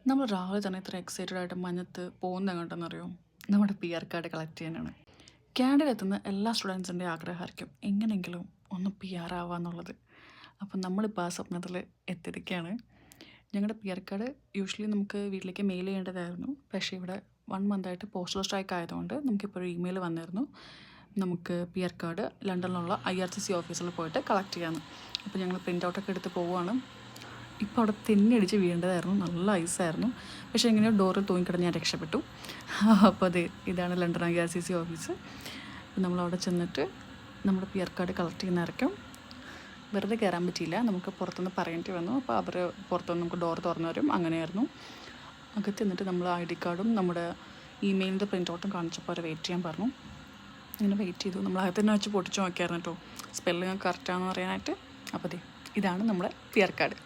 നമ്മൾ രാവിലെ തന്നെ ഇത്ര എക്സൈറ്റഡ് ആയിട്ട് മഞ്ഞത്ത് പോകുന്നത് എങ്ങോട്ടെന്നറിയോ? നമ്മുടെ പി ആർ കാർഡ് കളക്ട് ചെയ്യാനാണ്. കാനഡയിലെത്തുന്ന എല്ലാ സ്റ്റുഡൻസിൻ്റെയും ആഗ്രഹമായിരിക്കും എങ്ങനെയെങ്കിലും ഒന്ന് പി ആർ ആവാന്നുള്ളത്. അപ്പം നമ്മളിപ്പോൾ ആ സ്വപ്നത്തിൽ എത്തിയിരിക്കുകയാണ്. ഞങ്ങളുടെ പി ആർ കാർഡ് യൂഷ്വലി നമുക്ക് വീട്ടിലേക്ക് മെയിൽ ചെയ്യേണ്ടതായിരുന്നു. പക്ഷേ ഇവിടെ 1 മന്തായിട്ട് പോസ്റ്റൽ സ്ട്രൈക്ക് ആയതുകൊണ്ട് നമുക്കിപ്പോൾ ഒരു ഇമെയിൽ വന്നിരുന്നു. നമുക്ക് പി ആർ കാർഡ് ലണ്ടനിലുള്ള IRCC ഓഫീസിൽ പോയിട്ട് കളക്ട് ചെയ്യാമെന്ന്. അപ്പോൾ ഞങ്ങൾ പ്രിൻ്റ് ഔട്ടൊക്കെ എടുത്ത് പോവുകയാണ്. ഇപ്പോൾ അവിടെ തെന്നിയടിച്ച് വീഴേണ്ടതായിരുന്നു, നല്ല ഐസായിരുന്നു. പക്ഷേ എങ്ങനെയോ ഡോറിൽ തൂങ്ങിക്കിടന്ന് ഞാൻ രക്ഷപ്പെട്ടു. അപ്പോൾ അതെ, ഇതാണ് ലണ്ടൻ IRCC ഓഫീസ്. നമ്മളവിടെ ചെന്നിട്ട് നമ്മുടെ പി ആർ കാർഡ് കളക്ട് ചെയ്യുന്നതായിരിക്കും. വെറുതെ കയറാൻ പറ്റിയില്ല, നമുക്ക് പുറത്തുനിന്ന് പറയേണ്ടി വന്നു. അപ്പോൾ അവർ പുറത്തുനിന്ന് നമുക്ക് ഡോർ തുറന്നു തരും, അങ്ങനെയായിരുന്നു. അകത്ത് ചെന്നിട്ട് നമ്മൾ ID കാർഡും നമ്മുടെ ഇമെയിലിൻ്റെ പ്രിൻ്റ് ഔട്ടും കാണിച്ചപ്പോൾ അവർ വെയിറ്റ് ചെയ്യാൻ പറഞ്ഞു. അങ്ങനെ വെയിറ്റ് ചെയ്തു. നമ്മൾ അകത്ത് തന്നെ വെച്ച് പൊട്ടിച്ച് നോക്കിയായിരുന്നു കേട്ടോ, സ്പെല്ലിങ് കറക്റ്റാണെന്ന് പറയാനായിട്ട്. അപ്പോൾ അതെ, ഇതാണ് നമ്മുടെ പി ആർ കാർഡ്.